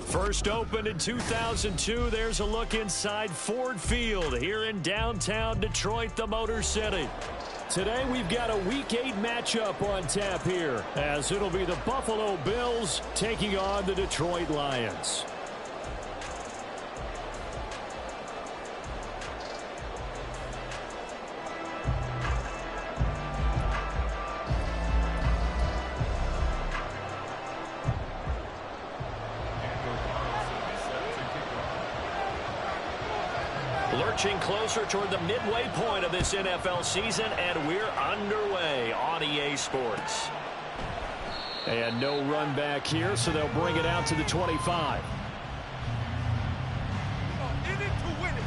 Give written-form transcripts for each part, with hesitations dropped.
First opened in 2002, there's a look inside Ford Field here in downtown Detroit, the Motor City. Today we've got a Week 8 matchup on tap here, as it'll be the Buffalo Bills taking on the Detroit Lions. Lurching closer toward the midway point of this NFL season, and we're underway on EA Sports. And no run back here, so they'll bring it out to the 25. In it to win it.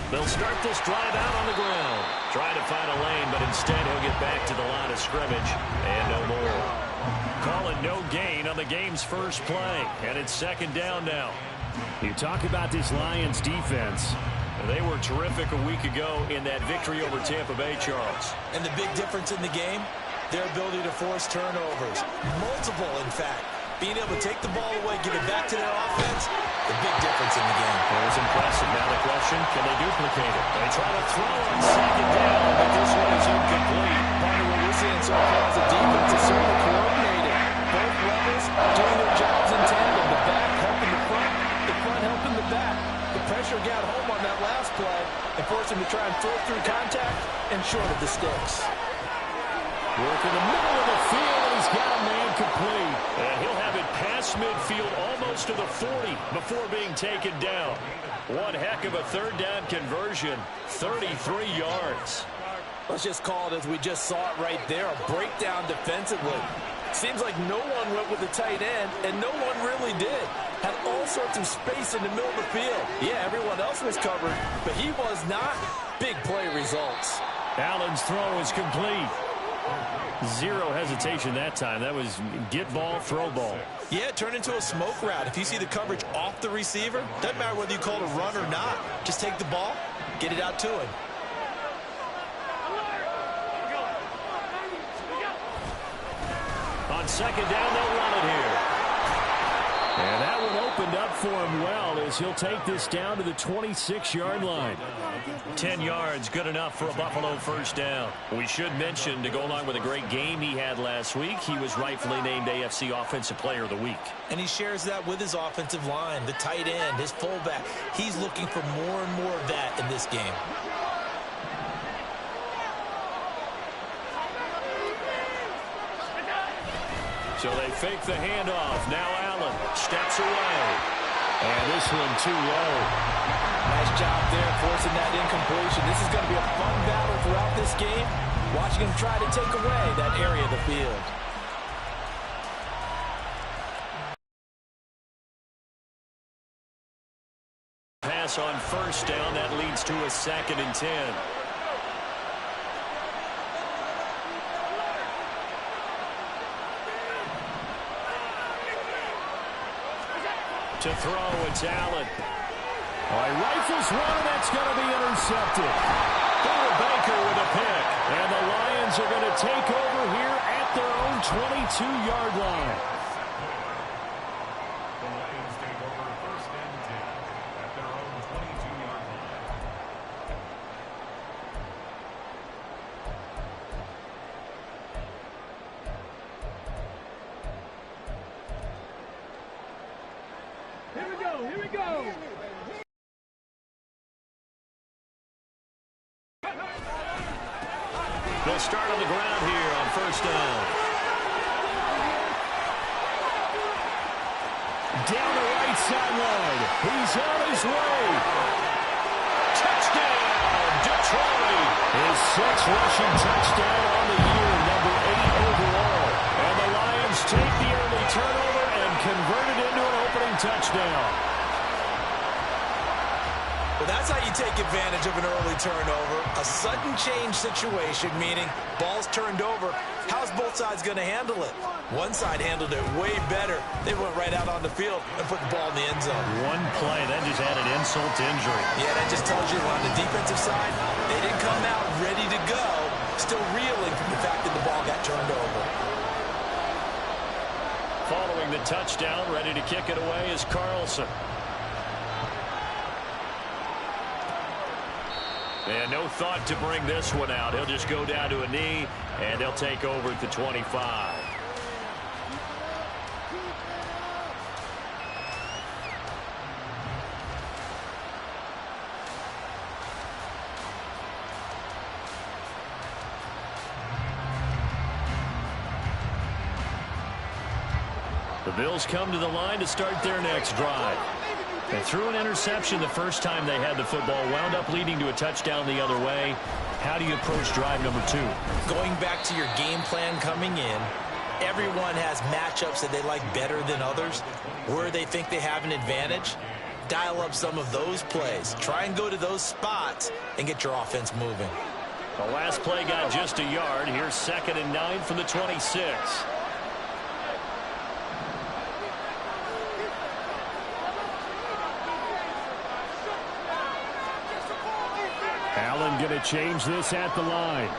They'll start this drive out on the ground. Trying to find a lane, but instead he'll get back to the line of scrimmage. And no more. Calling no gain on the game's first play. And it's second down now. You talk about this Lions defense. They were terrific a week ago in that victory over Tampa Bay, Charles. And the big difference in the game, their ability to force turnovers. Multiple, in fact. Being able to take the ball away, give it back to their offense, the big difference in the game. It was impressive. Now the question, can they duplicate it? They try to throw on second down, but this one is incomplete. Part of what we're seeing so far as a defense is certainly coordinated. Both levels doing their jobs in tandem. The back helping the front helping the back. The pressure got home on that last play and forced him to try and throw through contact and short of the sticks. Work in the middle of the field, and he's got a man complete. And he'll have it past midfield almost to the 40 before being taken down. One heck of a third down conversion, 33 yards. Let's just call it as we just saw it right there, a breakdown defensively. Seems like no one went with the tight end, and no one really did. Had all sorts of space in the middle of the field. Yeah, everyone else was covered, but he was not. Big play results. Allen's throw is complete. Zero hesitation that time. That was get ball, throw ball. Yeah, turn into a smoke route. If you see the coverage off the receiver, doesn't matter whether you call it a run or not. Just take the ball, get it out to him. On second down, they'll run it here. And that one opened up for him well as he'll take this down to the 26-yard line. 10 yards, good enough for a Buffalo first down. We should mention, to go along with a great game he had last week, he was rightfully named AFC Offensive Player of the Week. And he shares that with his offensive line, the tight end, his fullback. He's looking for more and more of that in this game. So they fake the handoff. Now Allen steps away. And this one too low. Nice job there forcing that incompletion. This is going to be a fun battle throughout this game. Watching him try to take away that area of the field. Pass on first down. That leads to a 2nd and 10. To throw, it's Allen. All right, rifles one, and that's going to be intercepted. Baker with a pick. And the Lions are going to take over here at their own 22-yard line. The Lions take over 1st and 10 at their own 22-yard line. Here we go, here we go. They'll start on the ground here on first down. Down the right sideline. He's on his way. Touchdown, Detroit. His 6th rushing touchdown on the year, number 8 overall. touchdown. Well, that's how you take advantage of an early turnover. A sudden change situation, meaning ball's turned over. How's both sides going to handle it? One side handled it way better. They went right out on the field and put the ball in the end zone. One play, that just added insult to injury. Yeah, that just tells you on the defensive side, they didn't come out ready to go, still reeling from the fact that the ball got turned over. Following the touchdown, ready to kick it away is Carlson. And no thought to bring this one out. He'll just go down to a knee, and they'll take over at the 25. The Bills come to the line to start their next drive. They threw an interception the first time they had the football, wound up leading to a touchdown the other way. How do you approach drive number 2? Going back to your game plan coming in, everyone has matchups that they like better than others. Where they think they have an advantage, dial up some of those plays. Try and go to those spots and get your offense moving. The last play got just a yard. Here's 2nd and 9 from the 26. Allen going to change this at the line.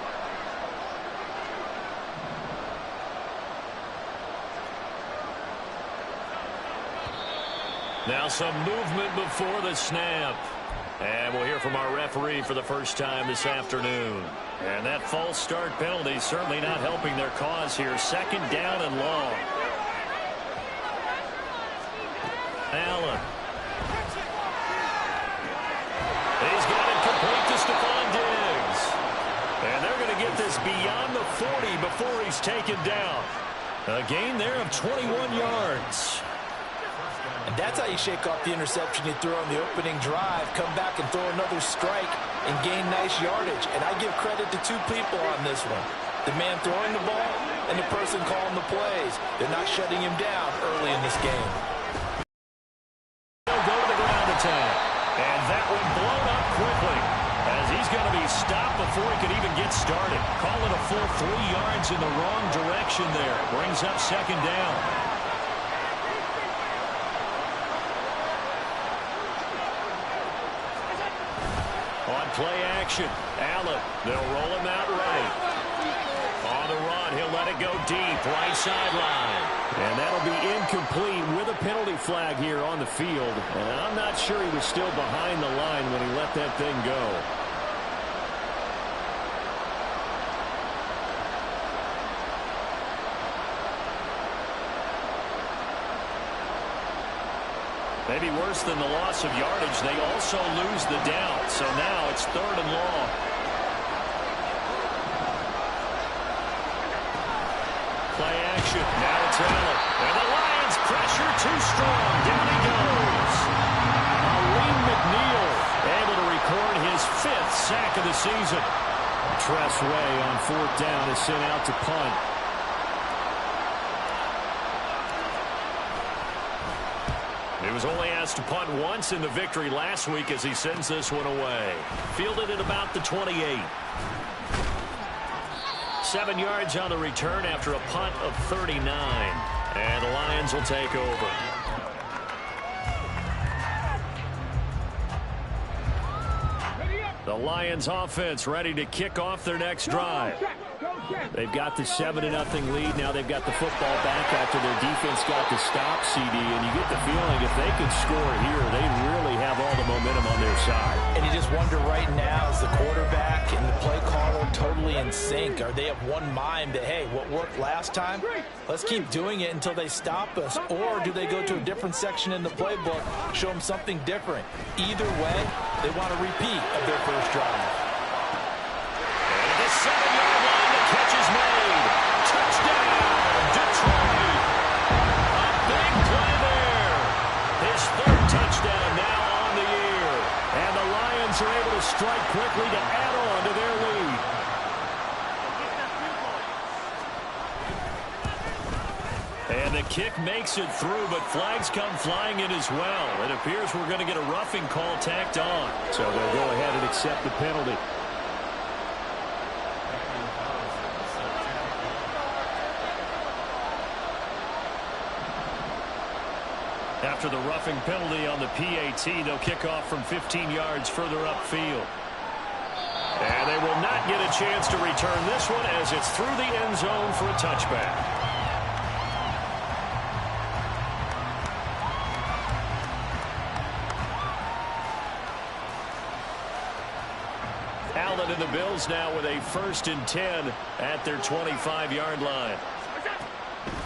Now some movement before the snap. And we'll hear from our referee for the first time this afternoon. And that false start penalty certainly not helping their cause here. 2nd down and long. Allen. He's got it complete to Stephon Diggs. And they're going to get this beyond the 40 before he's taken down. A gain there of 21 yards. And that's how you shake off the interception you threw on the opening drive, come back and throw another strike and gain nice yardage. And I give credit to 2 people on this one. The man throwing the ball and the person calling the plays. They're not shutting him down early in this game. They'll go to the ground attack. And that one blown up quickly as he's going to be stopped before he could even get started. Call it a full 3 yards in the wrong direction there. Brings up 2nd down. On play action, Allen. They'll roll him out right. On the run, he'll let it go deep, right sideline. And that'll be incomplete with a penalty flag here on the field. And I'm not sure he was still behind the line when he let that thing go. Maybe worse than the loss of yardage, they also lose the down. So now it's 3rd and long. Play action. Now it's Allen. And the Lions pressure too strong. Down he goes. Aleem McNeil able to record his 5th sack of the season. Tress Way on 4th down is sent out to punt. He was only asked to punt once in the victory last week as he sends this one away. Fielded at about the 28. 7 yards on the return after a punt of 39. And the Lions will take over. The Lions offense ready to kick off their next drive. They've got the 7-0 lead. Now they've got the football back after their defense got the stop, CD. And you get the feeling if they could score here, they really have all the momentum on their side. And you just wonder right now, is the quarterback and the play caller totally in sync? Are they of one mind that, hey, what worked last time, let's keep doing it until they stop us? Or do they go to a different section in the playbook, show them something different? Either way, they want a repeat of their first drive. And the 7-yard line, the catch is made. Touchdown, Detroit. A big play there. His 3rd touchdown now on the year. And the Lions are able to strike quickly to add on to their lead. And the kick makes it through, but flags come flying in as well. It appears we're going to get a roughing call tacked on. So they'll go ahead and accept the penalty. After the roughing penalty on the PAT, they'll kick off from 15 yards further upfield. And they will not get a chance to return this one as it's through the end zone for a touchback. Allen and the Bills now with a 1st and 10 at their 25-yard line.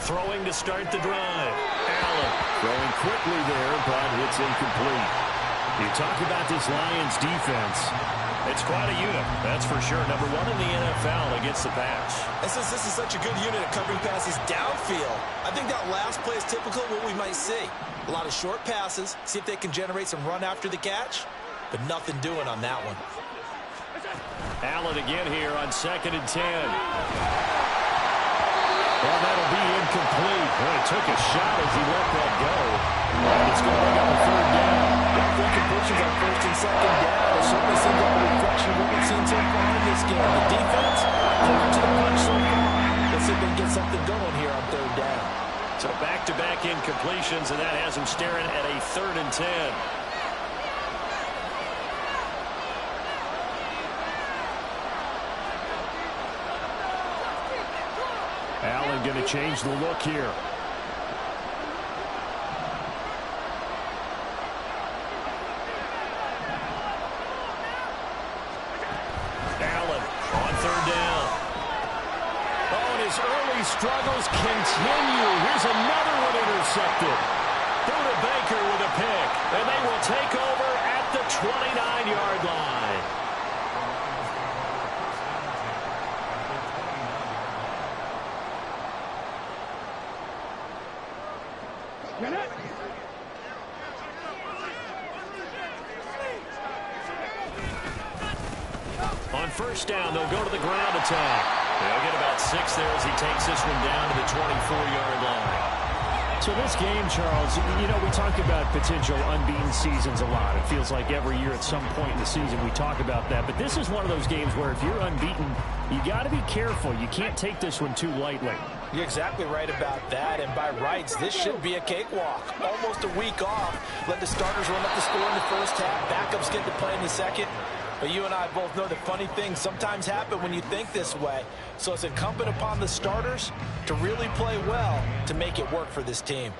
Throwing to start the drive. Allen throwing quickly there, but it's incomplete. You talk about this Lions defense. It's quite a unit, that's for sure. Number 1 in the NFL against the pass. And since this is such a good unit at covering passes downfield, I think that last play is typical of what we might see. A lot of short passes, see if they can generate some run after the catch, but nothing doing on that one. Allen again here on 2nd and 10. Well, that'll be incomplete. Boy, he took a shot as he let that go. And it's going to bring up a 3rd down. Three completions on 1st and 2nd down. It certainly seems like a reflection of what we've seen so far in this game. The defense, pulling to the punch so far. Let's see if they can get something going here on 3rd down. So back-to-back incompletions, and that has him staring at a 3rd and 10. Allen going to change the look here. Allen on 3rd down. Oh, and his early struggles continue. Here's another one intercepted. Buda Baker with a pick, and they will take over at the 29-yard line. On 1st down, they'll go to the ground attack. They'll get about 6 there as he takes this one down to the 24-yard line. So this game, Charles, you know, we talk about potential unbeaten seasons a lot. It feels like every year at some point in the season we talk about that. But this is one of those games where if you're unbeaten, you got to be careful. You can't take this one too lightly. You're exactly right about that, and by rights, this should be a cakewalk. Almost a week off. Let the starters run up the score in the 1st half. Backups get to play in the 2nd. But you and I both know that funny things sometimes happen when you think this way. So it's incumbent upon the starters to really play well to make it work for this team.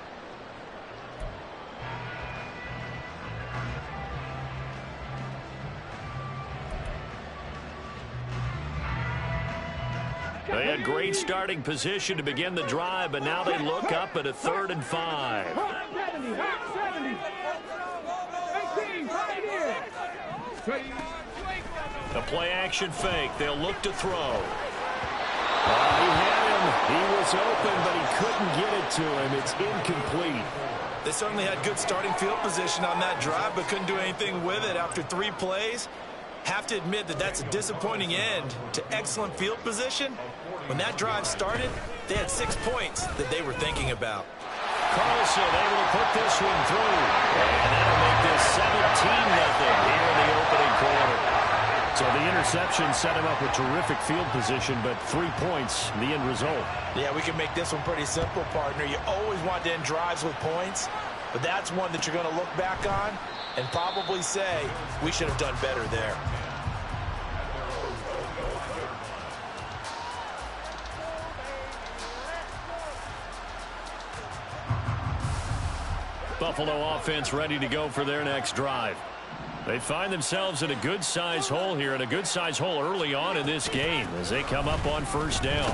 They had great starting position to begin the drive, but now they look up at a 3rd and 5. 70. The play-action fake. They'll look to throw. He had him. He was open, but he couldn't get it to him. It's incomplete. They certainly had good starting field position on that drive, but couldn't do anything with it after 3 plays. Have to admit that that's a disappointing end to excellent field position. When that drive started, they had 6 points that they were thinking about. Carlson able to put this one through. And that'll make this 17-0 here in the opening quarter. So the interception set him up with terrific field position, but 3 points, the end result. Yeah, we can make this one pretty simple, partner. You always want to end drives with points, but that's one that you're going to look back on and probably say, we should have done better there. Buffalo offense ready to go for their next drive. They find themselves in a good-sized hole here, and a good-sized hole early on in this game as they come up on 1st down.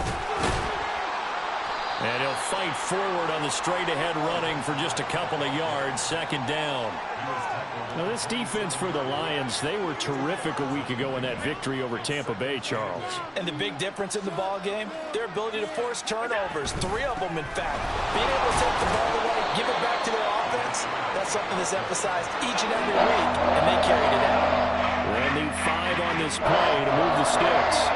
And he'll fight forward on the straight-ahead running for just a couple of yards, 2nd down. Now, this defense for the Lions, they were terrific a week ago in that victory over Tampa Bay, Charles. And the big difference in the ball game, their ability to force turnovers, 3 of them, in fact. Being able to take the ball away, give it back to their offense, that's something that's emphasized each and every week, and they carried it out. They'll need 5 on this play to move the sticks.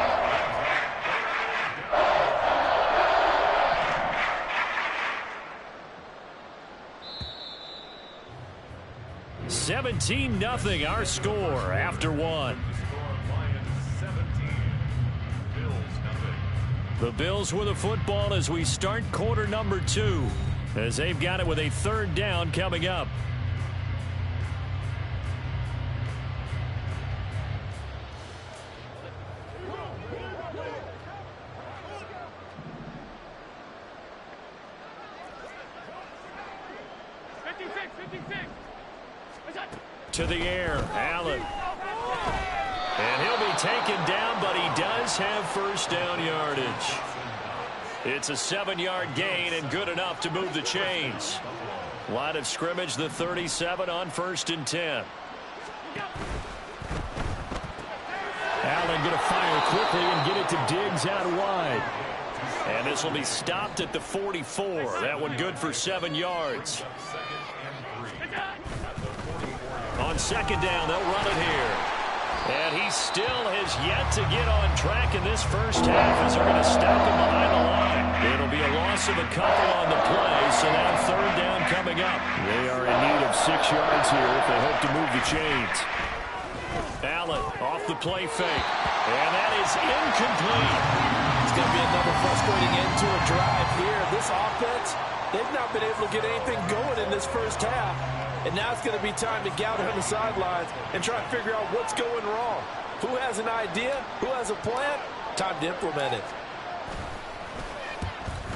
17-0 our score after one. Lions 17. Bills nothing. The Bills with the football as we start quarter number 2, as they've got it with a third down coming up. To the air, Allen. And he'll be taken down, but he does have first down yardage. It's a 7-yard gain and good enough to move the chains. Line of scrimmage, the 37 on 1st and 10. Allen going to fire quickly and get it to Diggs out wide. And this will be stopped at the 44. That one good for 7 yards. On 2nd down, they'll run it here. And he still has yet to get on track in this first half as they're going to stop him behind the line. It'll be a loss of a couple on the play, so now 3rd down coming up. They are in need of 6 yards here if they hope to move the chains. Allen off the play fake. And that is incomplete. It's going to be another frustrating end to a drive here. This offense, they've not been able to get anything going in this first half. And now it's going to be time to gather on the sidelines and try to figure out what's going wrong. Who has an idea? Who has a plan? Time to implement it.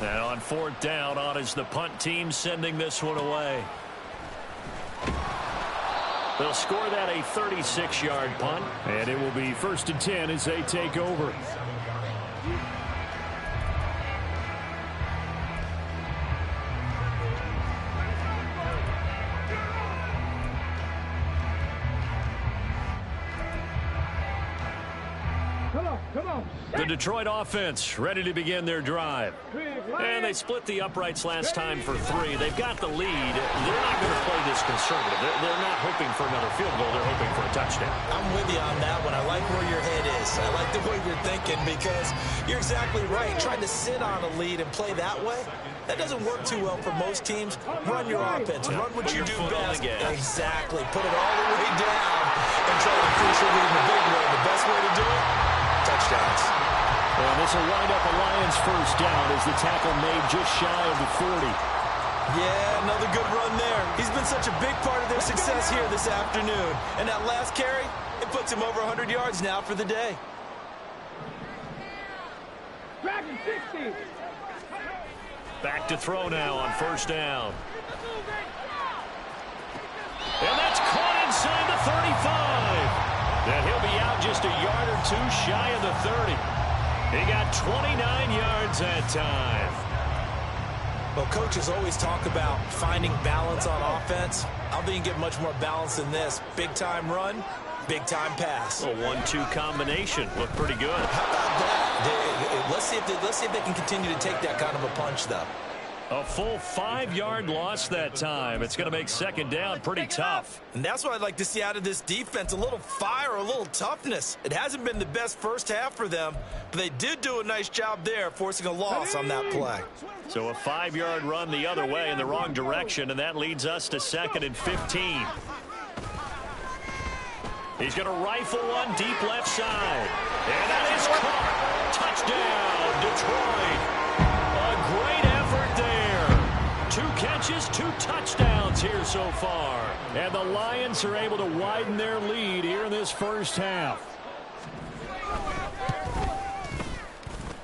And on 4th down, on is the punt team sending this one away. They'll score that a 36-yard punt. And it will be 1st and 10 as they take over. The Detroit offense ready to begin their drive. And they split the uprights last time for 3. They've got the lead. They're not going to play this conservative. They're not hoping for another field goal. They're hoping for a touchdown. I'm with you on that one. I like where your head is. I like the way you're thinking because you're exactly right. Trying to sit on a lead and play that way, that doesn't work too well for most teams. Run your offense. Run what you do best. Exactly. Put it all the way down and try to increase your lead in a big way. The best way to do it, touchdowns. And this will wind up a Lions first down as the tackle made just shy of the 40. Yeah, another good run there. He's been such a big part of their success here this afternoon. And that last carry, it puts him over 100 yards now for the day. Back to throw now on 1st down. And that's caught inside the 35. And he'll be out just a yard or 2 shy of the 30. He got 29 yards that time. Well, coaches always talk about finding balance on offense. I don't think you get much more balance than this. Big-time run, big-time pass. A 1-2 combination. Looked pretty good. How about that? Let's see if they can continue to take that kind of a punch, though. A full 5-yard loss that time. It's going to make 2nd down pretty tough. And that's what I'd like to see out of this defense, a little fire, a little toughness. It hasn't been the best first half for them, but they did do a nice job there, forcing a loss on that play. So a 5-yard run the other way in the wrong direction, and that leads us to 2nd and 15. He's going to rifle one deep left side. And that is caught. Touchdown, Detroit. A great effort there. 2 catches, 2 touchdowns here so far. And the Lions are able to widen their lead here in this first half.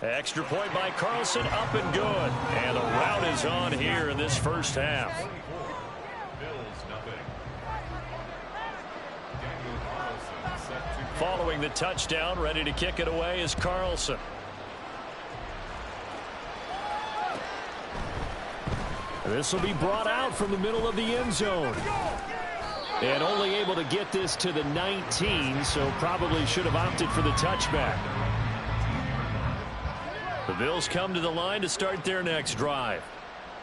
Extra point by Carlson, up and good. And the route is on here in this first half. Following the touchdown, ready to kick it away is Carlson. This will be brought out from the middle of the end zone. And only able to get this to the 19, so probably should have opted for the touchback. The Bills come to the line to start their next drive.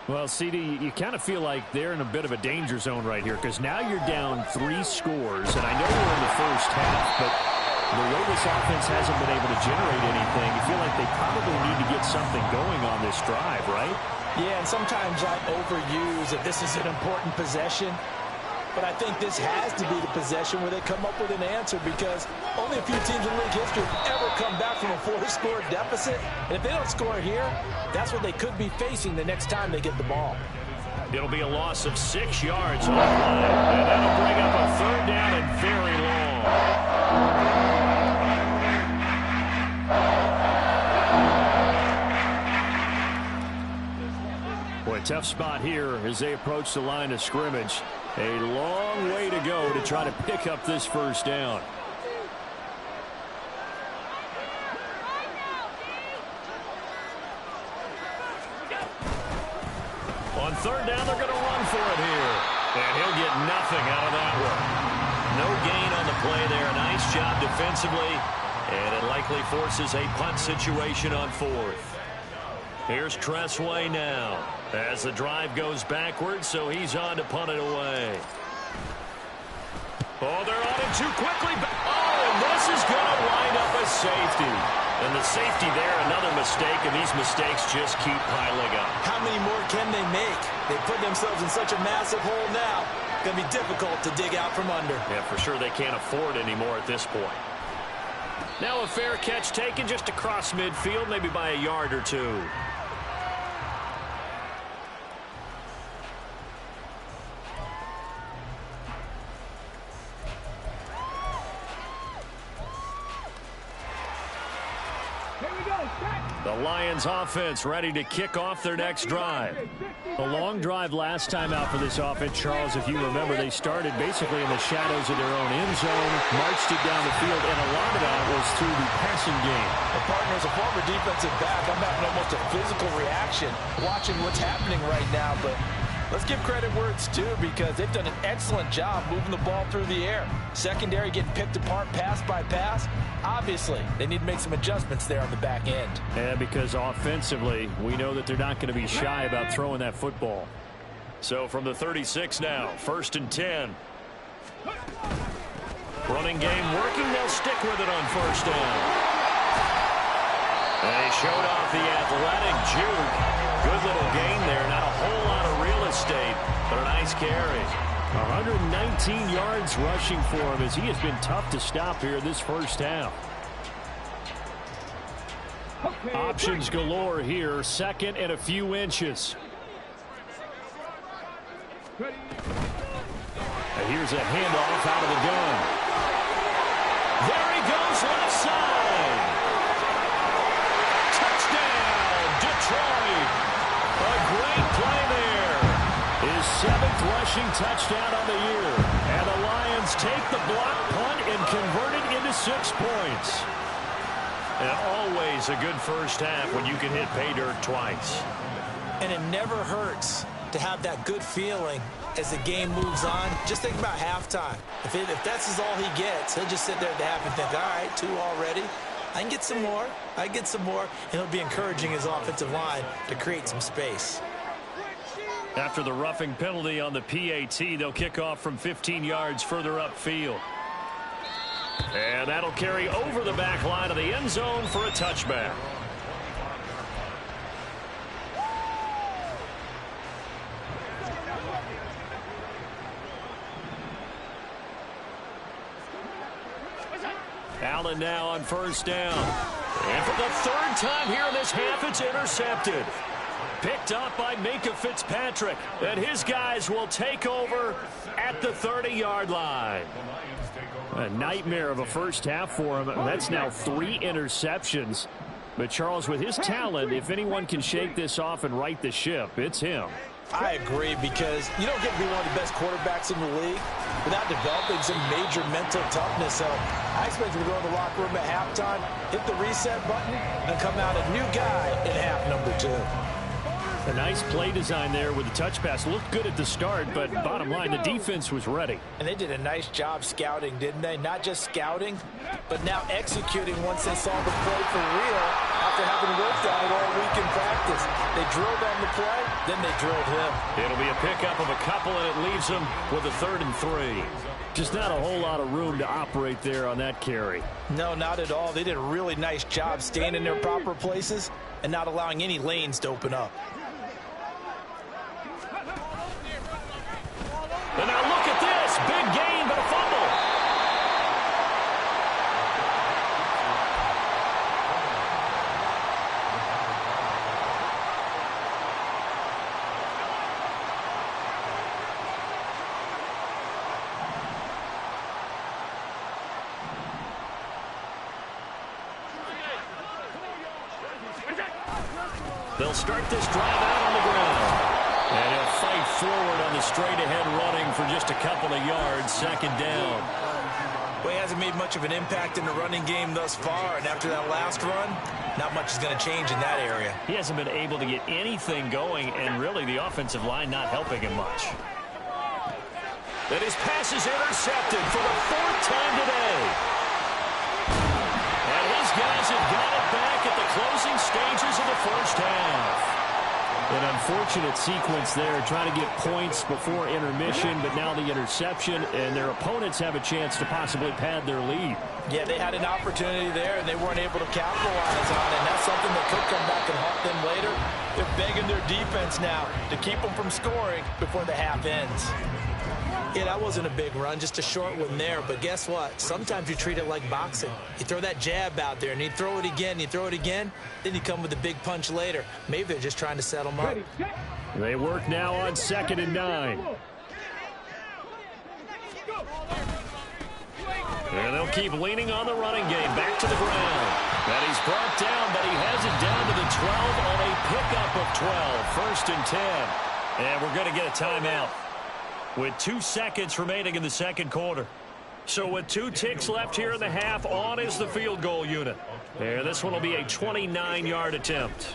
Well, CD, you kind of feel like they're in a bit of a danger zone right here because now you're down 3 scores, and I know we're in the first half, but the way this offense hasn't been able to generate anything, you feel like they probably need to get something going on this drive, right? Yeah, and sometimes I overuse if this is an important possession. but I think this has to be the possession where they come up with an answer, because only a few teams in league history have ever come back from a 4-score deficit. And if they don't score here, that's what they could be facing the next time they get the ball. It'll be a loss of 6 yards on the play, and that'll bring up a 3rd down and very long. Boy, tough spot here as they approach the line of scrimmage. A long way to go to try to pick up this 1st down. On 3rd down, they're going to run for it here. And he'll get nothing out of that one. No gain on the play there. Nice job defensively. And it likely forces a punt situation on 4th. Here's Tressway now as the drive goes backwards, so he's on to punt it away. Oh, they're on him too quickly. Oh, and this is going to wind up a safety. And the safety there, another mistake, and these mistakes just keep piling up. How many more can they make? They put themselves in such a massive hole now. It's going to be difficult to dig out from under. Yeah, for sure they can't afford anymore at this point. Now a fair catch taken just across midfield, maybe by a yard or 2. The Lions offense ready to kick off their next drive. A long drive last time out for this offense, Charles. If you remember, they started basically in the shadows of their own end zone, marched it down the field, and a lot of that was through the passing game. The partner is a former defensive back. I'm having almost a physical reaction watching what's happening right now, but let's give credit where it's due, because they've done an excellent job moving the ball through the air. Secondary getting picked apart pass by pass. Obviously, they need to make some adjustments there on the back end. And because offensively, we know that they're not going to be shy about throwing that football. So from the 36 now, 1st and 10. Running game working. They'll stick with it on 1st down. And he showed off the athletic juke. Good little gain there. Not a whole lot of real estate, but a nice carry. 119 yards rushing for him, as he has been tough to stop here this 1st half. Options galore here. 2nd and a few inches. And here's a handoff out of the gun. There he goes, left side. Touchdown, Detroit. A great play there. His 7th rushing touchdown on the year. And the Lions take the block punt and convert it into 6 points. And always a good 1st half when you can hit pay dirt twice. And it never hurts to have that good feeling as the game moves on. Just think about halftime. If that's all he gets, he'll just sit there at the half and think, all right, 2 already. I can get some more. I can get some more. And he'll be encouraging his offensive line to create some space. After the roughing penalty on the PAT, they'll kick off from 15 yards further upfield. And that'll carry over the back line of the end zone for a touchback. Allen now on 1st down. And for the 3rd time here in this half, it's intercepted. Picked up by Minkah Fitzpatrick. And his guys will take over at the 30-yard line. A nightmare of a 1st half for him. That's now 3 interceptions. But Charles, with his talent, if anyone can shake this off and right the ship, it's him. I agree, because you don't get to be one of the best quarterbacks in the league without developing some major mental toughness. So I expect him to go in the locker room at halftime, hit the reset button, and come out a new guy in half number 2. A nice play design there with the touch pass. Looked good at the start, but bottom line, the defense was ready. And they did a nice job scouting, didn't they? Not just scouting, but now executing once they saw the play for real after having worked on it all week in practice. They drilled on the play, then they drilled him. It'll be a pickup of a couple, and it leaves them with a 3rd and 3. Just not a whole lot of room to operate there on that carry. No, not at all. They did a really nice job staying in their proper places and not allowing any lanes to open up. And now look at this. They'll start this drive out on the ground. And he'll fight forward on the straight-ahead running for just a couple of yards, second down. Well, he hasn't made much of an impact in the running game thus far, and after that last run, not much is going to change in that area. He hasn't been able to get anything going, and really the offensive line not helping him much. And his pass is intercepted for the fourth time today. And his guys have got it back at the closing stages of the first half. An unfortunate sequence there, trying to get points before intermission, but now the interception, and their opponents have a chance to possibly pad their lead. Yeah, they had an opportunity there, and they weren't able to capitalize on it, and that's something that could come back and haunt them later. They're begging their defense now to keep them from scoring before the half ends. Yeah, that wasn't a big run, just a short one there. But guess what? Sometimes you treat it like boxing. You throw that jab out there, and you throw it again, then you come with a big punch later. Maybe they're just trying to settle them up. They work now on 2nd and 9. And they'll keep leaning on the running game, back to the ground. And he's brought down, but he has it down to the 12 on a pickup of 12. 1st and 10. And we're going to get a timeout with 2 seconds remaining in the second quarter. So with 2 ticks left here in the half, on is the field goal unit. And this one will be a 29-yard attempt.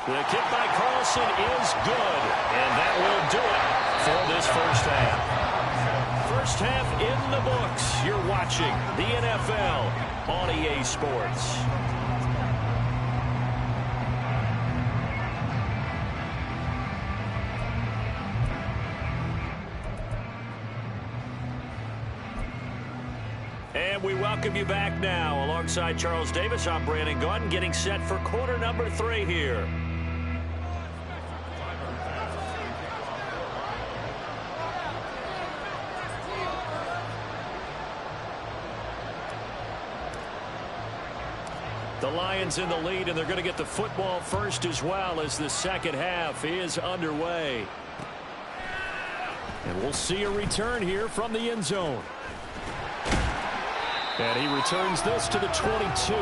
The kick by Carlson is good, and that will do it for this first half. First half in the books. You're watching the NFL on EA Sports. And we welcome you back now. Alongside Charles Davis, I'm Brandon Gaudin, getting set for quarter number 3 here. The Lions in the lead, and they're going to get the football first as well as the second half is underway. And we'll see a return here from the end zone. And he returns this to the 22.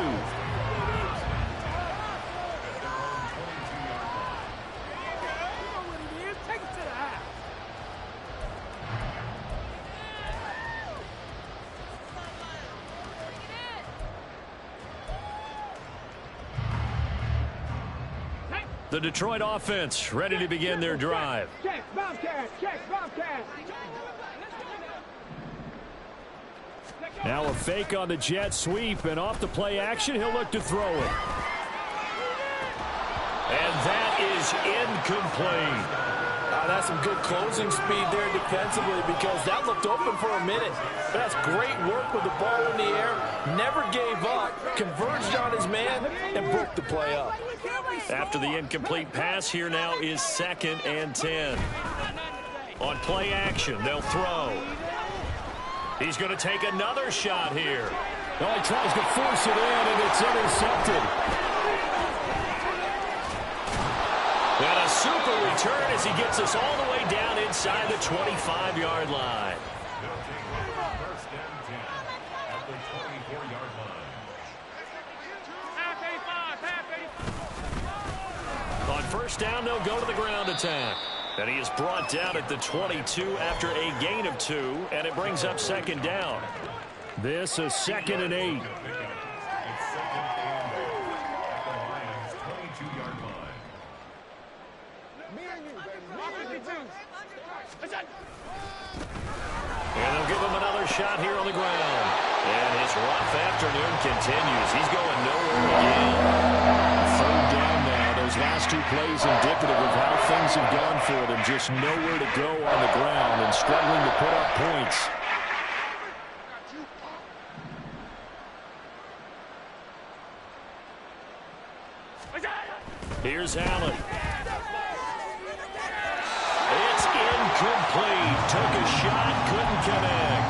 The Detroit offense ready to begin their drive. Check, Bobcat, check, Bobcat. Now a fake on the jet sweep, and off the play action, he'll look to throw it. And that is incomplete. That's some good closing speed there defensively, because that looked open for a minute. That's great work with the ball in the air. Never gave up, converged on his man, and broke the play up. After the incomplete pass, here now is 2nd and 10. On play action, they'll throw. He's going to take another shot here. Oh, he tries to force it in, and it's intercepted. And a super return as he gets us all the way down inside the 25-yard line. First and 10 at the 24-yard line. On first down, they'll go to the ground attack. And he is brought down at the 22 after a gain of 2, and it brings up 2nd down. This is 2nd and 8. It's 2nd and 8 at the Lions' 22-yard line. And they'll give him another shot here on the ground. And his rough afternoon continues. He's going nowhere again. 3rd down now. Those last 2 plays indicative of how things have gone for them. Just nowhere to go on the ground and struggling to put up points. Here's Allen. It's incomplete. Took a shot, couldn't connect.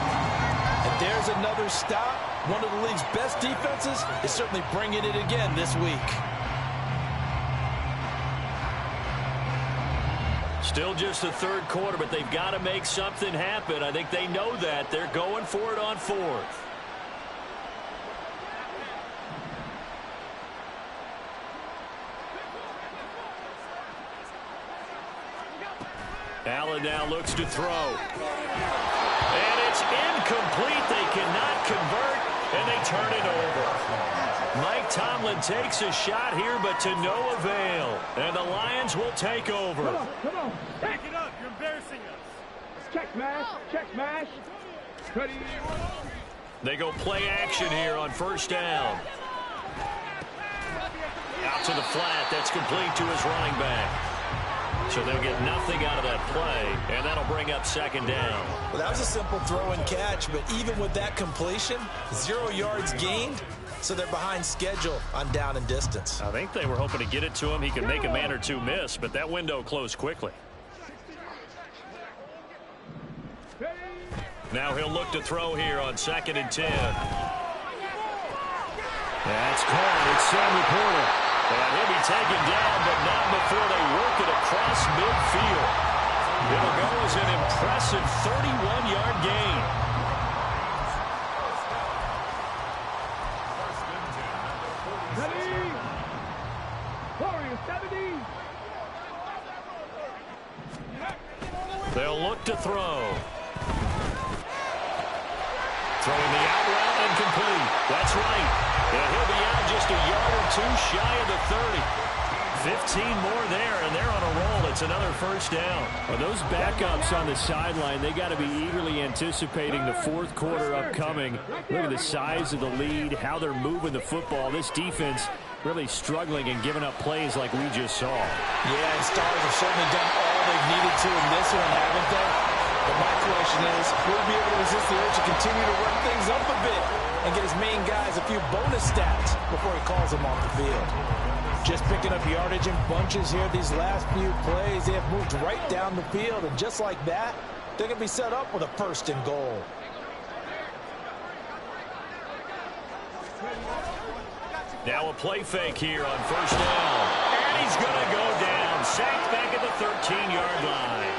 And there's another stop. One of the league's best defenses is certainly bringing it again this week. Still just the 3rd quarter, but they've got to make something happen. I think they know that. They're going for it on 4th. Allen now looks to throw. And it's incomplete. They cannot convert, and they turn it over. Mike Tomlin takes a shot here, but to no avail. And the Lions will take over. Come on. Pick it up. You're embarrassing us. Check smash. Check smash. Ready. They go play action here on first down. Out to the flat. That's complete to his running back. So they'll get nothing out of that play, and that'll bring up second down. Well, that was a simple throw and catch, but even with that completion, 0 yards gained, so they're behind schedule on down and distance. I think they were hoping to get it to him. He could make a man or two miss, but that window closed quickly. Now he'll look to throw here on 2nd and 10. That's caught. It's Sam Laporta. And he'll be taken down, but not before they work it across midfield. It'll go as an impressive 31-yard gain. Ready. Warriors 70. They'll look to throw. Throwing the out route and complete. That's right. And he'll be out just a yard or two shy of the 30. 15 more there, and they're on a roll. It's another first down. Well, those backups on the sideline, they got to be eagerly anticipating the fourth quarter upcoming. Look at the size of the lead, how they're moving the football. This defense really struggling and giving up plays like we just saw. Yeah, and Stars have certainly done all they've needed to in this one, haven't they? But my question is, will he be able to resist the urge to continue to run things up a bit and get his main guys a few bonus stats before he calls them off the field? Just picking up yardage in bunches here these last few plays. They have moved right down the field, and just like that, they're going to be set up with a 1st and goal. Now a play fake here on first down. And he's going to go down. Sacked back at the 13-yard line.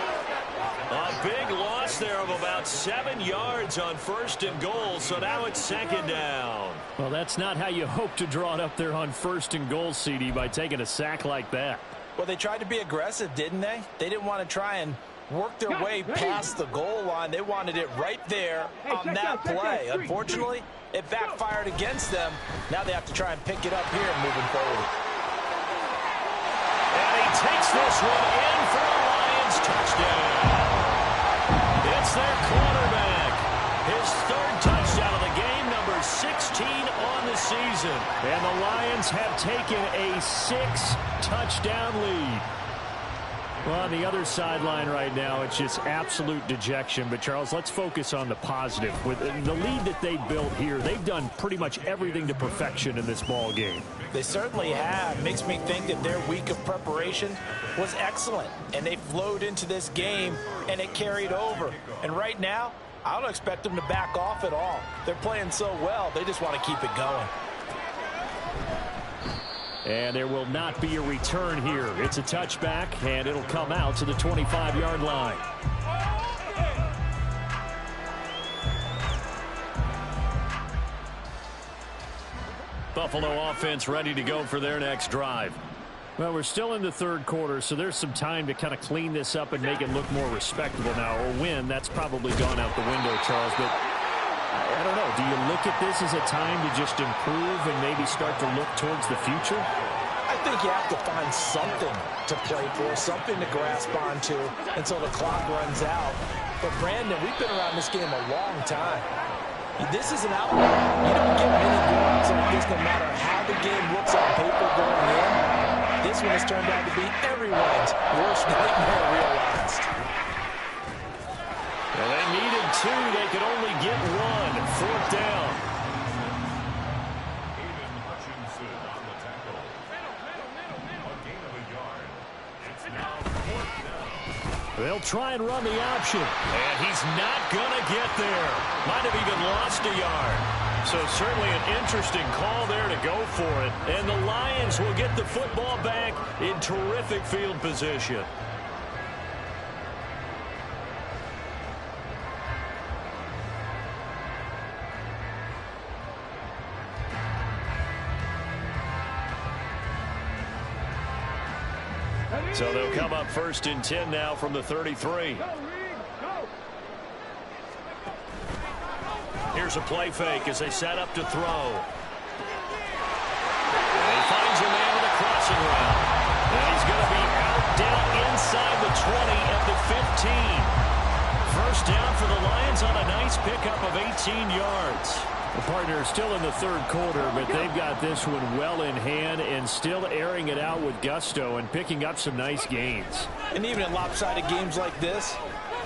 A big loss there of about 7 yards on 1st and goal, so now it's 2nd down. Well, that's not how you hope to draw it up there on 1st and goal, CD, by taking a sack like that. Well, they tried to be aggressive, didn't they? They didn't want to try and work their way past the goal line. They wanted it right there on that play. Unfortunately, it backfired against them. Now they have to try and pick it up here moving forward. And he takes this one in for a Lions touchdown. It's their quarterback. His 3rd touchdown of the game, number 16 on the season. And the Lions have taken a 6-touchdown lead. Well, on the other sideline right now, it's just absolute dejection. But, Charles, let's focus on the positive. With the lead that they built here, they've done pretty much everything to perfection in this ball game. They certainly have. Makes me think that their week of preparation was excellent. And they flowed into this game, and it carried over. And right now, I don't expect them to back off at all. They're playing so well, they just want to keep it going. And there will not be a return here. It's a touchback, and it'll come out to the 25-yard line. Buffalo offense ready to go for their next drive. Well, we're still in the 3rd quarter, so there's some time to kind of clean this up and make it look more respectable now. Or win, that's probably gone out the window, Charles. But I don't know. Do you look at this as a time to just improve and maybe start to look towards the future? I think you have to find something to play for, something to grasp onto until the clock runs out. But, Brandon, we've been around this game a long time. This is an outlier. You don't get many blowouts like this no matter how the game looks on paper going in. This one has turned out to be everyone's worst nightmare realized. Well, they needed 2. They could only get 1. 4th down. Aiden Hutchinson on the tackle. A gain of a yard. It's now 4th down. They'll try and run the option. And he's not going to get there. Might have even lost a yard. So certainly an interesting call there to go for it. And the Lions will get the football back in terrific field position. So they'll come up 1st and 10 now from the 33. Here's a play fake as they set up to throw. And he finds a man with a crossing route. And he's going to be out down inside the 20 at the 15. First down for the Lions on a nice pickup of 18 yards. The partner is still in the 3rd quarter, but they've got this one well in hand and still airing it out with gusto and picking up some nice gains. And even in lopsided games like this,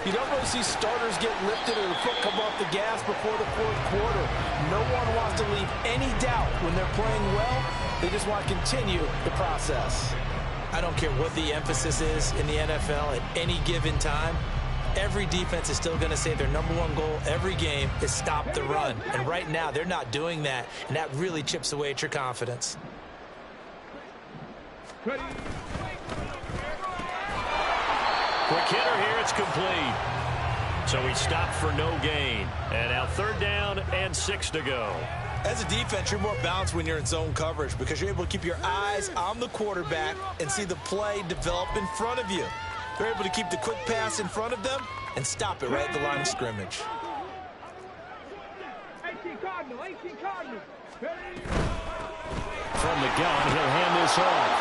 you don't really see starters get lifted or the foot come off the gas before the 4th quarter. No one wants to leave any doubt when they're playing well. They just want to continue the process. I don't care what the emphasis is in the NFL at any given time. Every defense is still going to say their #1 goal every game is stop the run. And right now, they're not doing that, and that really chips away at your confidence. Quick hitter here, it's complete. So he stopped for no gain. And now 3rd down and 6 to go. As a defense, you're more balanced when you're in zone coverage because you're able to keep your eyes on the quarterback and see the play develop in front of you. They're able to keep the quick pass in front of them and stop it right at the line of scrimmage. 18 Cardinal, 18 Cardinal. From the gun, he'll hand this off.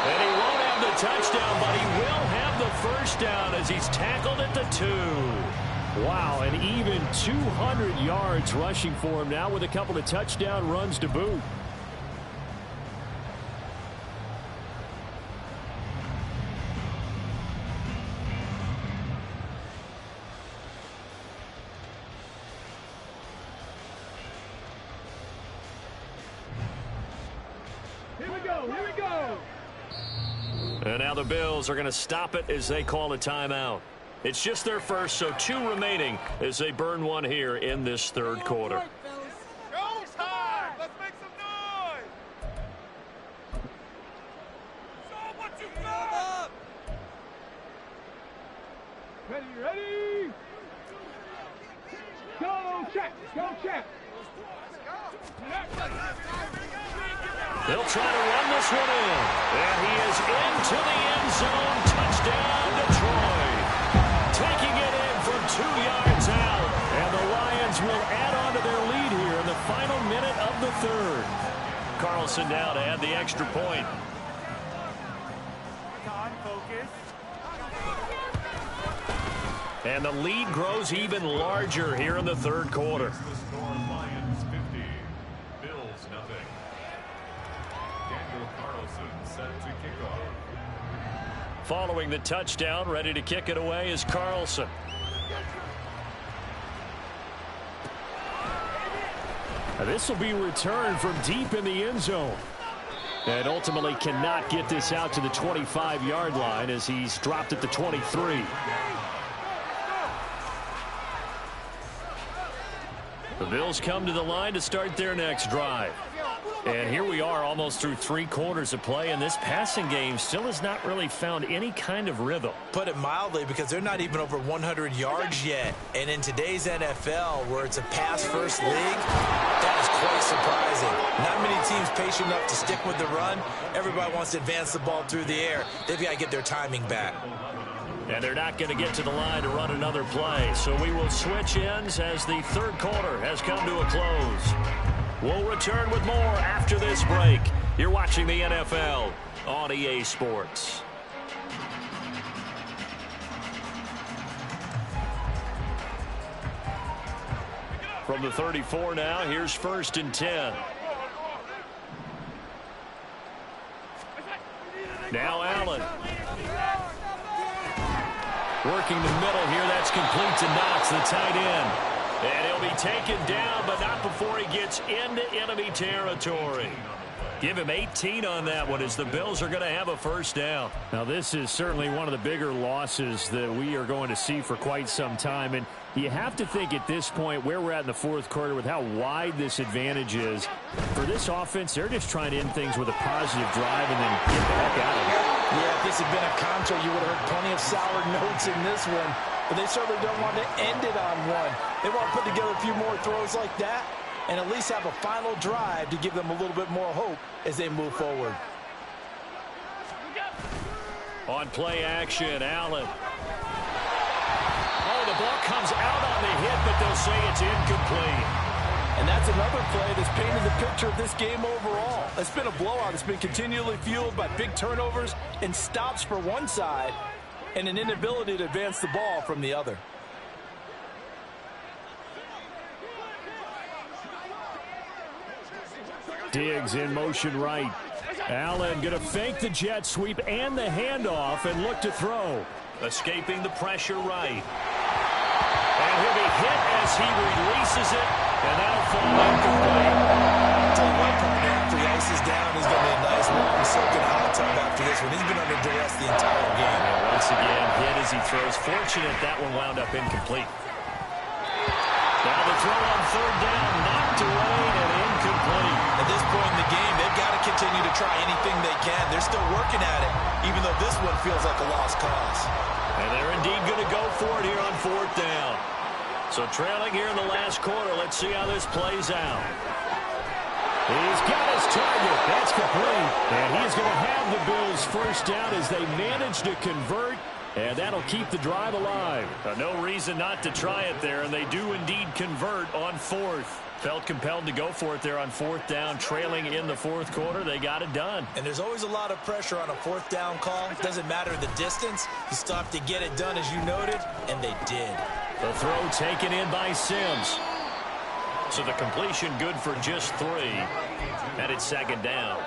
And he won't have the touchdown, but he will have the first down as he's tackled at the 2. Wow, and even 200 yards rushing for him now with a couple of touchdown runs to boot. Here we go, here we go. And now the Bills are going to stop it as they call a timeout. It's just their first, so 2 remaining as they burn one here in this 3rd quarter. Go time! Let's make some noise! Show what you got! Ready? Go, check, go, check. They'll try to run this one in. And he is into the end zone. Touchdown, Detroit. Taking it in from 2 yards out. And the Lions will add on to their lead here in the final minute of the 3rd. Carlson now to add the extra point. And the lead grows even larger here in the 3rd quarter. The score, Lions 50, Bills nothing. Daniel Carlson set to kick off. Following the touchdown, ready to kick it away is Carlson. Now this will be returned from deep in the end zone. And ultimately cannot get this out to the 25-yard line as he's dropped at the 23. The Bills come to the line to start their next drive. And here we are almost through 3 quarters of play, and this passing game still has not really found any kind of rhythm. Put it mildly, because they're not even over 100 yards yet. And in today's NFL, where it's a pass-first league, that is quite surprising. Not many teams patient enough to stick with the run. Everybody wants to advance the ball through the air. They've got to get their timing back. And they're not going to get to the line to run another play. So we will switch ends as the 3rd quarter has come to a close. We'll return with more after this break. You're watching the NFL on EA Sports. From the 34 now, here's 1st and 10. Now Allen. Working the middle here, that's complete to Knox, the tight end. And he'll be taken down, but not before he gets into enemy territory. Give him 18 on that one as the Bills are going to have a first down. Now this is certainly one of the bigger losses that we are going to see for quite some time. And you have to think at this point where we're at in the 4th quarter with how wide this advantage is. For this offense, they're just trying to end things with a positive drive and then get the heck out of it. Yeah, if this had been a contra, you would have heard plenty of sour notes in this one. But they certainly don't want to end it on one. They want to put together a few more throws like that and at least have a final drive to give them a little bit more hope as they move forward. On play action, Allen. Oh, the ball comes out on the hit, but they'll say it's incomplete. And that's another play that's painted the picture of this game overall. It's been a blowout. It's been continually fueled by big turnovers and stops for one side and an inability to advance the ball from the other. Diggs in motion right. Allen going to fake the jet sweep and the handoff and look to throw. Escaping the pressure right. And he'll be hit as he releases it, and that'll fall incomplete. I'll tell you what, partner, after he ices down, he's going to be a nice long soaking hot tub after this one. He's been under duress the entire game. And once again, hit as he throws. Fortunate that one wound up incomplete. Now the throw on third down, knocked away and incomplete. At this point in the game, they've got to continue to try anything they can. They're still working at it, even though this one feels like a lost cause. And they're indeed going to go for it here on fourth down. So trailing here in the last quarter, let's see how this plays out. He's got his target. That's complete. And he's going to have the Bills first down as they manage to convert. And that'll keep the drive alive. No reason not to try it there, and they do indeed convert on fourth. Felt compelled to go for it there on fourth down, trailing in the fourth quarter. They got it done. And there's always a lot of pressure on a fourth down call. It doesn't matter the distance. You still have to get it done, as you noted, and they did. The throw taken in by Sims. So the completion good for just 3. And it's second down.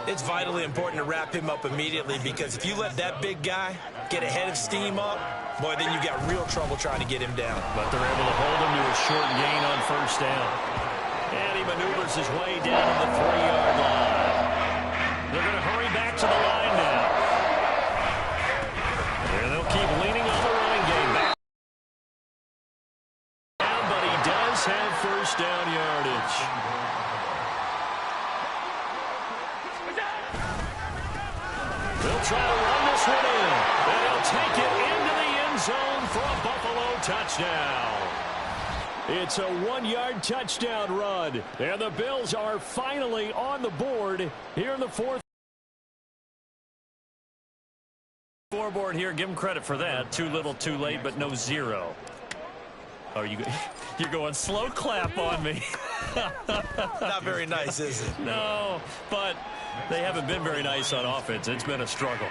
It's vitally important to wrap him up immediately, because if you let that big guy get ahead of steam up, boy, then you've got real trouble trying to get him down. But they're able to hold him to a short gain on first down. And he maneuvers his way down to the 3-yard line. They're going to hurry back to the line now. And they'll keep leaning on the running game. Back down, but he does have first down yardage. They'll try to run this one in. And he'll take it into the end zone for a Buffalo touchdown. It's a 1-yard touchdown run. And the Bills are finally on the board here in the fourth. Scoreboard here, give him credit for that. Too little, too late, but no 0. Oh, you're going slow clap on me. Not very nice, is it? No, but they haven't been very nice on offense. It's been a struggle.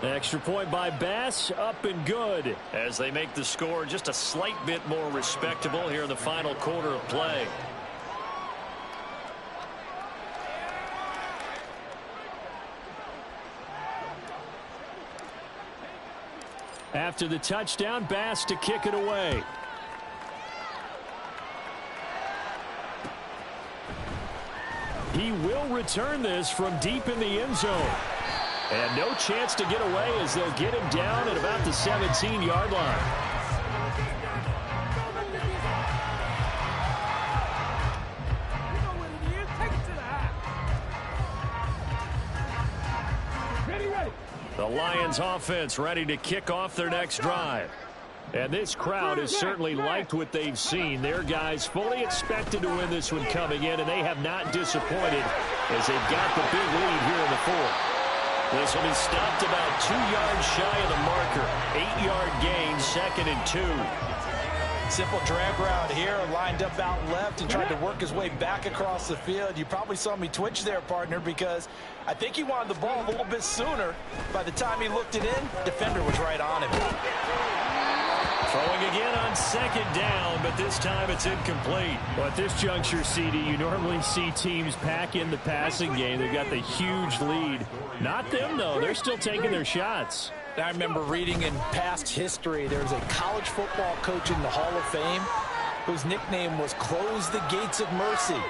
Extra point by Bass, up and good. As they make the score just a slight bit more respectable here in the final quarter of play. After the touchdown, Bass to kick it away. He will return this from deep in the end zone. And no chance to get away as they'll get him down at about the 17-yard line. The Lions offense ready to kick off their next drive. And this crowd has certainly liked what they've seen. Their guys fully expected to win this one coming in, and they have not disappointed as they've got the big lead here in the fourth. This will be stopped about 2 yards shy of the marker. 8-yard gain, 2nd and 2. Simple drag route here, lined up out left and tried to work his way back across the field. You probably saw me twitch there, partner, because I think he wanted the ball a little bit sooner. By the time he looked it in, defender was right on him. Throwing again on 2nd down, but this time it's incomplete. Well, at this juncture, CD, you normally see teams pack in the passing game. They've got the huge lead. Not them, though. They're still taking their shots. I remember reading in past history, there was a college football coach in the Hall of Fame whose nickname was Close the Gates of Mercy.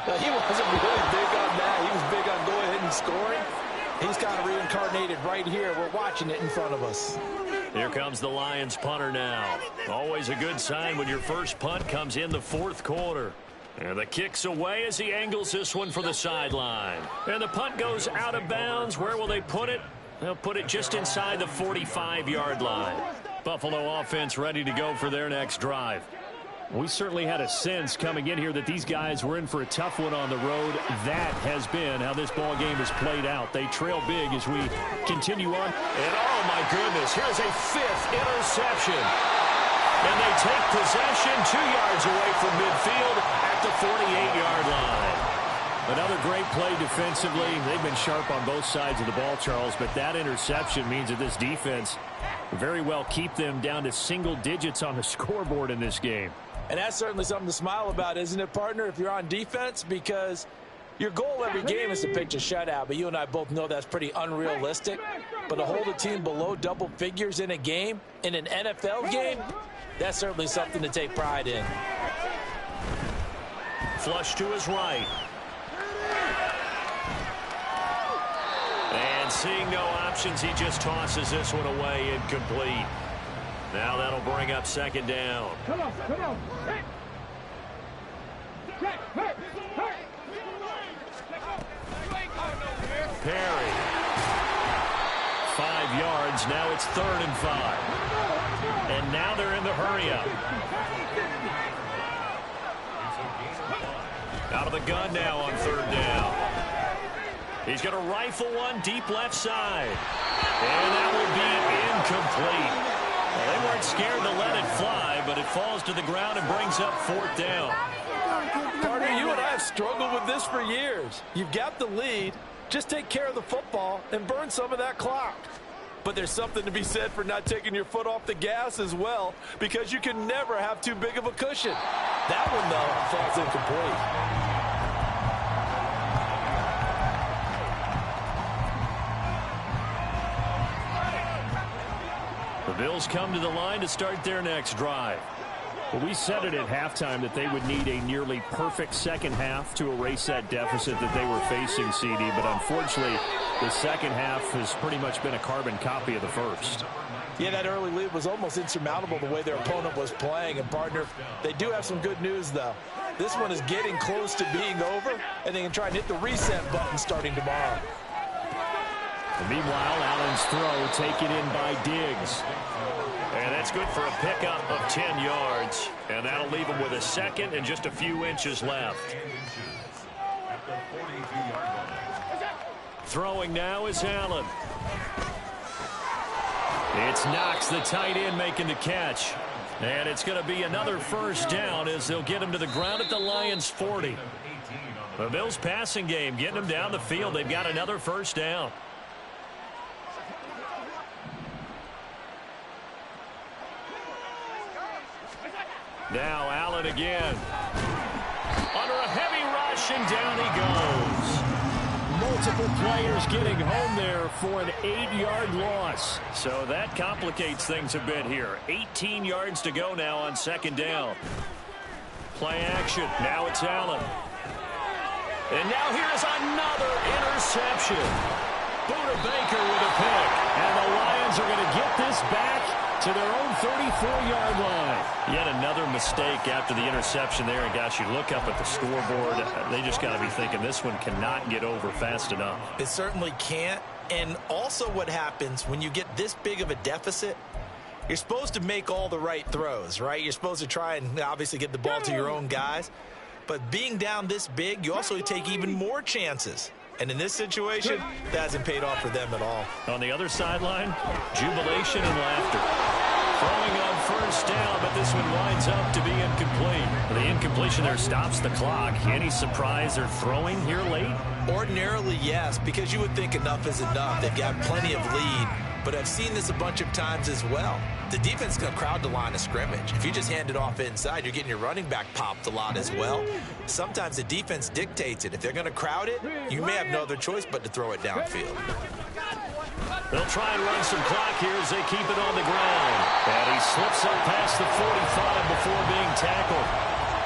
Now, he wasn't really big on that. He was big on going ahead and scoring. He's kind of reincarnated right here. We're watching it in front of us. Here comes the Lions punter now. Always a good sign when your first punt comes in the fourth quarter. And the kick's away as he angles this one for the sideline. And the punt goes out of bounds. Where will they put it? They'll put it just inside the 45-yard line. Buffalo offense ready to go for their next drive. We certainly had a sense coming in here that these guys were in for a tough one on the road. That has been how this ball game has played out. They trail big as we continue on. And oh my goodness, here's a 5th interception. And they take possession 2 yards away from midfield at the 48-yard line. Another great play defensively. They've been sharp on both sides of the ball, Charles, but that interception means that this defense very well keep them down to single digits on the scoreboard in this game. And that's certainly something to smile about, isn't it, partner, if you're on defense? Because your goal every game is to pitch a shutout, but you and I both know that's pretty unrealistic. But to hold a team below double figures in a game, in an NFL game, that's certainly something to take pride in. Flush to his right. And seeing no options, he just tosses this one away incomplete. Now that'll bring up 2nd down. Come on, come on. Hey. Check, hey, hey. Perry. 5 yards. Now it's 3rd and 5. And now they're in the hurry-up. Out of the gun now on 3rd down. He's going to rifle one deep left side. And that will be incomplete. Well, they weren't scared to let it fly, but it falls to the ground and brings up 4th down. Partner, you and I have struggled with this for years. You've got the lead. Just take care of the football and burn some of that clock. But there's something to be said for not taking your foot off the gas as well, because you can never have too big of a cushion. That one, though, falls incomplete. The Bills come to the line to start their next drive. Well, we said it at halftime that they would need a nearly perfect second half to erase that deficit that they were facing, CD. But unfortunately, the second half has pretty much been a carbon copy of the first. Yeah, that early lead was almost insurmountable the way their opponent was playing. And, partner, they do have some good news, though. This one is getting close to being over, and they can try and hit the reset button starting tomorrow. And meanwhile, Allen's throw taken in by Diggs. And that's good for a pickup of 10 yards. And that'll leave him with a 2nd and just a few inches left. Throwing now is Allen. It's Knox, the tight end, making the catch. And it's going to be another 1st down as they'll get him to the ground at the Lions' 40. The Bills' passing game getting them down the field. They've got another 1st down. Now Allen again. Under a heavy rush, and down he goes. Multiple players getting home there for an 8-yard loss. So that complicates things a bit here. 18 yards to go now on 2nd down. Play action. Now it's Allen. And now here's another interception. Buda Baker with a pick. And the Lions are going to get this back to their own 34-yard line. Yet another mistake after the interception there. And, gosh, you look up at the scoreboard. They just got to be thinking this one cannot get over fast enough. It certainly can't. And also what happens when you get this big of a deficit, you're supposed to make all the right throws, right? You're supposed to try and obviously get the ball to your own guys. But being down this big, you also take even more chances. And in this situation, that hasn't paid off for them at all. On the other sideline, jubilation and laughter. Throwing on 1st down, but this one winds up to be incomplete. The incompletion there stops the clock. Any surprise they're throwing here late? Ordinarily, yes, because you would think enough is enough. They've got plenty of lead. But I've seen this a bunch of times as well. The defense is going to crowd the line of scrimmage. If you just hand it off inside, you're getting your running back popped a lot as well. Sometimes the defense dictates it. If they're going to crowd it, you may have no other choice but to throw it downfield. They'll try and run some clock here as they keep it on the ground. And he slips up past the 45 before being tackled.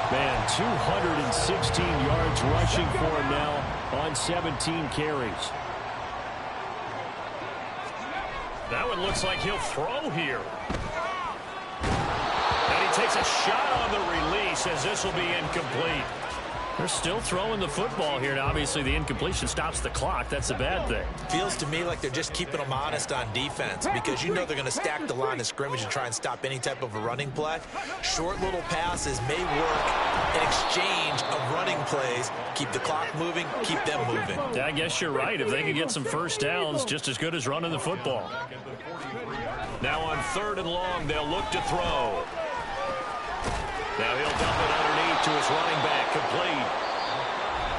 Man, 216 yards rushing for him now on 17 carries. That one looks like he'll throw here. And he takes a shot on the release as this will be incomplete. They're still throwing the football here, and obviously the incompletion stops the clock. That's a bad thing. Feels to me like they're just keeping them honest on defense because you know they're going to stack the line of scrimmage and try and stop any type of a running play. Short little passes may work in exchange of running plays. Keep the clock moving, keep them moving. Yeah, I guess you're right. If they can get some first downs, just as good as running the football. Now on 3rd and long, they'll look to throw. Now he'll dump it underneath to his running back, complete.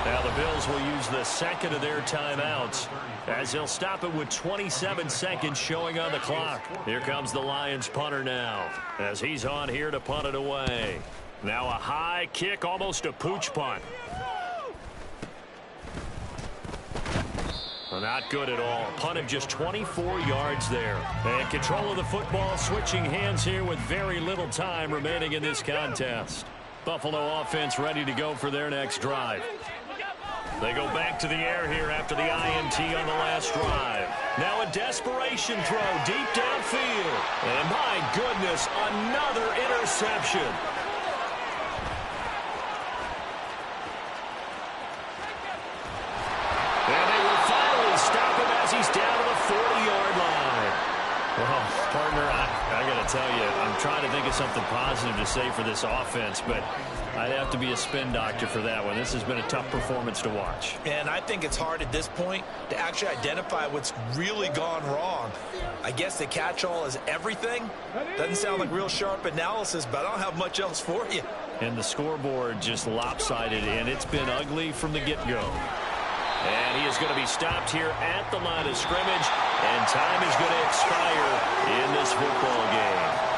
Now the Bills will use the second of their timeouts as they'll stop it with 27 seconds showing on the clock. Here comes the Lions punter now as he's on here to punt it away. Now a high kick, almost a pooch punt. Well, not good at all. Punt of just 24 yards there. And control of the football, switching hands here with very little time remaining in this contest. Buffalo offense ready to go for their next drive. They go back to the air here after the INT on the last drive. Now a desperation throw deep downfield. And my goodness, another interception. He's down to the 40-yard line. Well, partner, I got to tell you, I'm trying to think of something positive to say for this offense, but I'd have to be a spin doctor for that one. This has been a tough performance to watch. And I think it's hard at this point to actually identify what's really gone wrong. I guess the catch-all is everything. Doesn't sound like real sharp analysis, but I don't have much else for you. And the scoreboard just lopsided, and it's been ugly from the get-go. And he is going to be stopped here at the line of scrimmage, and time is going to expire in this football game.